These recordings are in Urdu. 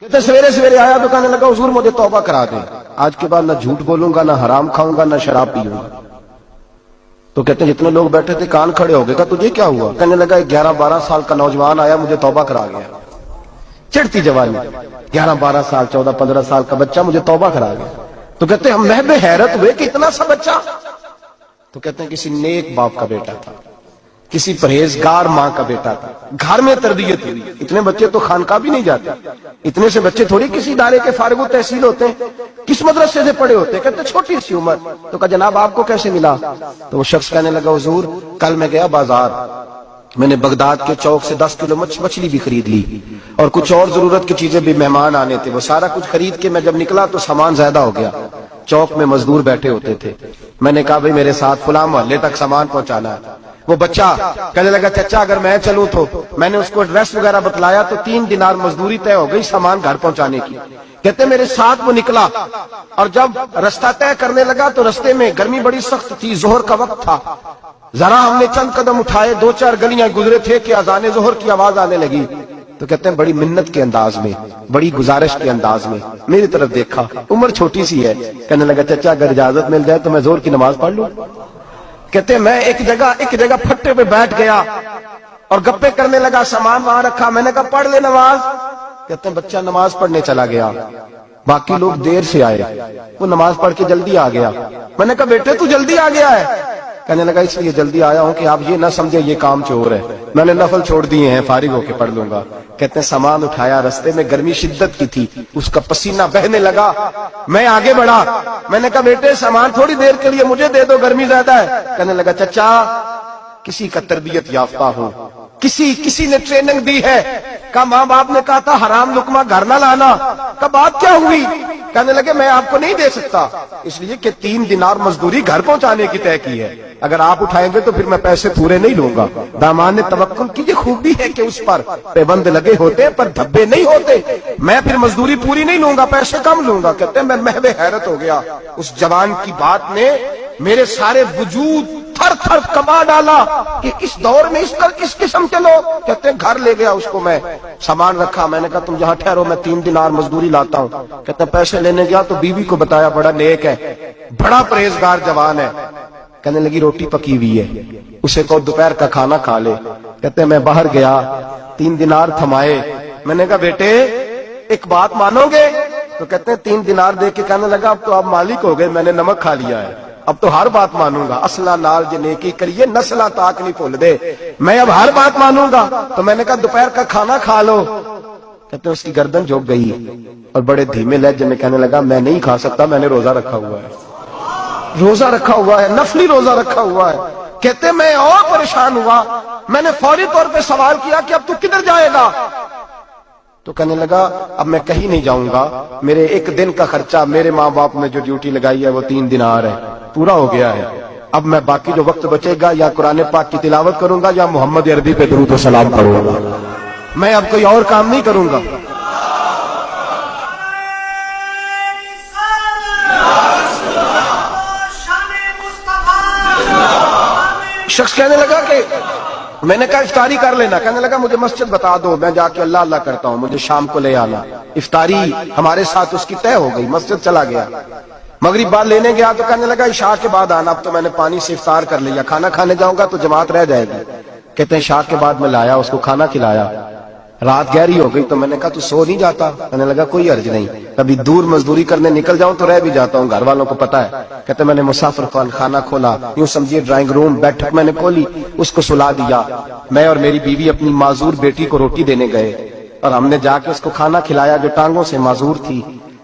کہتے سویرے سویرے آیا تو کہنے لگا حضور مجھے توبہ کرا دیں، آج کے بعد نہ جھوٹ بولوں گا، نہ حرام کھاؤں گا، نہ شراب پیوں گا۔ تو کہتے ہیں جتنے لوگ بیٹھے تھے کان کھڑے ہو گئے، کہا تجھے کیا ہوا؟ کہنے لگا 11-12 سال کا نوجوان آیا مجھے توبہ کرا گیا، چڑھتی جوانی، 11-12 سال 14-15 سال کا بچہ مجھے توبہ کرا گیا۔ تو کہتے ہیں ہم محب حیرت ہوئے کہ اتنا سا بچہ؟ تو کہتے ہیں کسی نیک باپ کا بیٹا تھا، کسی پرہیزگار ماں کا بیٹا تھا، گھر میں تربیت ہوئی۔ اتنے بچے تو خانقاہ بھی نہیں جاتے، اتنے سے بچے تھوڑی کسی ادارے کے فارغ التحصیل ہوتے ہیں، کس مدرسے سے پڑھے ہوتے ہیں؟ کہتے ہیں چھوٹی سی عمر۔ تو کہا جناب آپ کو کیسے ملا؟ تو وہ شخص کہنے لگا حضور کل میں گیا بازار، میں نے بغداد کے چوک سے 10 کلو مچھلی بھی خرید لی اور کچھ اور ضرورت کی چیزیں بھی، مہمان آنے تھے، وہ سارا کچھ خرید کے میں جب نکلا تو سامان زیادہ ہو گیا۔ چوک میں مزدور بیٹھے ہوتے تھے، میں نے کہا بھئی میرے ساتھ فلاں محلے تک سامان پہنچانا ہے۔ وہ بچہ کہنے لگا چچا اگر میں چلوں تو، میں نے اس کو ایڈریس وغیرہ بتلایا تو 3 دینار مزدوری طے ہو گئی سامان گھر پہنچانے کی۔ کہتے میرے ساتھ وہ نکلا اور جب رستہ طے کرنے لگا تو رستے میں گرمی بڑی سخت تھی، ظہر کا وقت تھا، ذرا ہم نے چند قدم اٹھائے، 2-4 گلیاں گزرے تھے کہ اذان ظہر کی آواز آنے لگی۔ تو کہتے ہیں بڑی منت کے انداز میں، بڑی گزارش کے انداز میں میری طرف دیکھا، عمر چھوٹی سی ہے، کہنے لگا چچا اگر اجازت مل جائے تو میں ظہر کی نماز پڑھ لوں۔ کہتے ہیں میں ایک جگہ پھٹے پہ بیٹھ گیا اور گپے کرنے لگا، سامان وہاں رکھا، میں نے کہا پڑھ لے نماز۔ کہتے ہیں بچہ نماز پڑھنے چلا گیا، باقی لوگ دیر سے آئے، وہ نماز پڑھ کے جلدی آ گیا۔ میں نے کہا بیٹے تو جلدی آ گیا ہے؟ کہنے لگا اس لیے جلدی آیا ہوں کہ آپ یہ نہ سمجھے یہ کام چور ہے، میں نے نفل چھوڑ دیے ہیں، فارغ ہو کے پڑھ لوں گا۔ کہتے ہیں سامان اٹھایا، رستے میں گرمی شدت کی تھی، اس کا پسینہ بہنے لگا، میں آگے بڑھا، میں نے کہا بیٹے سامان تھوڑی دیر کے لیے مجھے دے دو، گرمی زیادہ ہے۔ کہنے لگا چچا کسی کا تربیت یافتہ ہوں، کسی نے ٹریننگ دی ہے، کہا ماں باپ نے کہا تھا حرام لقمہ گھر نہ لانا، کہا بات کیا ہوئی؟ کہنے لگے میں آپ کو نہیں دے سکتا، اس لیے کہ 3 دینار مزدوری گھر پہنچانے کی طے کی ہے، اگر آپ اٹھائیں گے تو پھر میں پیسے پورے نہیں لوں گا۔ دامان نے توکل کی، یہ خوبی ہے کہ اس پر پابند لگے ہوتے پر دھبے نہیں ہوتے، میں پھر مزدوری پوری نہیں لوں گا، پیسے کم لوں گا۔ کہتے ہیں میں محو حیرت ہو گیا، اس جوان کی بات نے میرے سارے وجود تھر تھر کما ڈالا کہ اس دور میں اس قسم کے لوگ۔ کہتے ہیں گھر لے گیا اس کو، میں سامان رکھا، میں نے کہا تم جہاں ٹھہرو میں 3 دینار مزدوری لاتا ہوں۔ کہتے ہیں پیسے لینے گیا تو بیوی کو بتایا بڑا نیک ہے، بڑا پرہیزگار جوان ہے، کہنے لگی روٹی پکی ہوئی ہے، اسے کہو دوپہر کا کھانا کھا لے۔ کہتے ہیں میں باہر گیا، 3 دینار تھمائے، میں نے کہا بیٹے ایک بات مانو گے؟ تو کہتے ہیں 3 دینار دے کے کہنے لگا اب تو آپ مالک ہو گئے، میں نے نمک کھا لیا ہے، اب تو ہر بات مانوں گا، اصلہ نال جے نیکی کریے نسلہ تاک نہیں بھول دے، میں اب ہر بات مانوں گا۔ تو میں نے کہا دوپہر کا کھانا کھا لو۔ کہتے ہیں اس کی گردن جھک گئی اور بڑے دھیمے لہجے میں کہنے لگا میں نہیں کھا سکتا، میں نے روزہ رکھا ہوا ہے، روزہ رکھا ہوا ہے، نفلی روزہ رکھا ہوا ہے۔ کہتے میں اور پریشان ہوا، میں نے فوری طور پہ سوال کیا کہ اب تو کدھر جائے گا؟ تو کہنے لگا اب میں کہیں نہیں جاؤں گا، میرے 1 دن کا خرچہ میرے ماں باپ نے جو ڈیوٹی لگائی ہے وہ 3 دینار ہے، پورا ہو گیا ہے، اب میں باقی جو وقت بچے گا یا قرآن پاک کی تلاوت کروں گا یا محمد عربی پہ درود و سلام کروں گا، میں اب کوئی اور کام نہیں کروں گا۔ شخص کہنے لگا کہ میں نے کہا افطاری کر لینا، کہنے لگا مجھے مسجد بتا دو، میں جا کے اللہ اللہ کرتا ہوں، مجھے شام کو لے آنا۔ افطاری ہمارے ساتھ اس کی طے ہو گئی، مسجد چلا گیا، مغرب بعد لینے گیا تو کہنے لگا عشاء کے بعد آنا، اب تو میں نے پانی سے افطار کر لیا، کھانا کھانے جاؤں گا تو جماعت رہ جائے گی۔ کہتے ہیں عشاء کے بعد میں لایا، اس کو کھانا کھلایا، رات گہری ہو گئی تو میں نے کہا تو سو نہیں جاتا؟ کہنے لگا کوئی عرض نہیں، کبھی دور مزدوری کرنے نکل جاؤں تو رہ بھی جاتا ہوں، گھر والوں کو پتا ہے۔ کہتے میں نے مسافر خانہ کھولا، یوں سمجھیے ڈرائنگ روم بیٹھک میں نے کھولی، اس کو سلا دیا، میں اور میری بیوی اپنی معذور بیٹی کو روٹی دینے گئے اور ہم نے جا کے اس کو کھانا کھلایا جو ٹانگوں سے معذور تھی،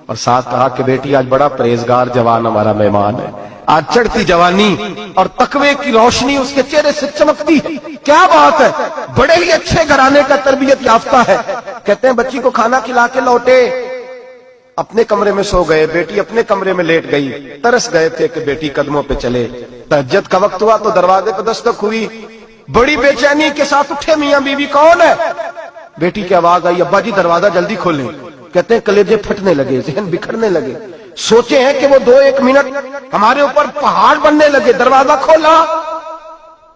اور ساتھ کہا کہ بیٹی آج بڑا پرہیزگار جوان ہمارا مہمان ہے، آج چڑھتی جوانی اور تقوی کی روشنی اس کے چہرے سے چمکتی ہے، کیا بات ہے، بڑے ہی اچھے گھرانے کا تربیت یافتہ ہے۔ کہتے ہیں بچی کو کھانا کھلا کے لوٹے، اپنے کمرے میں سو گئے، بیٹی اپنے کمرے میں لیٹ گئی، ترس گئے تھے کہ بیٹی قدموں پہ چلے۔ تہجد کا وقت ہوا تو دروازے پہ دستک ہوئی، بڑی بے چینی کے ساتھ اٹھے میاں بیوی، کون ہے؟ بیٹی کی آواز آئی ابا جی دروازہ جلدی کھولیں۔ کہتے ہیں کلیجے پھٹنے لگے، ذہن بکھرنے لگے، سوچے ہیں کہ وہ 2-1 منٹ ہمارے اوپر پہاڑ بننے لگے، دروازہ کھولا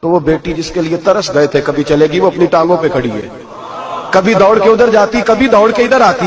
تو وہ بیٹی جس کے لیے ترس گئے تھے کبھی چلے گی، وہ اپنی ٹانگوں پہ کھڑی ہے، کبھی دوڑ کے ادھر جاتی، کبھی دوڑ کے ادھر آتی،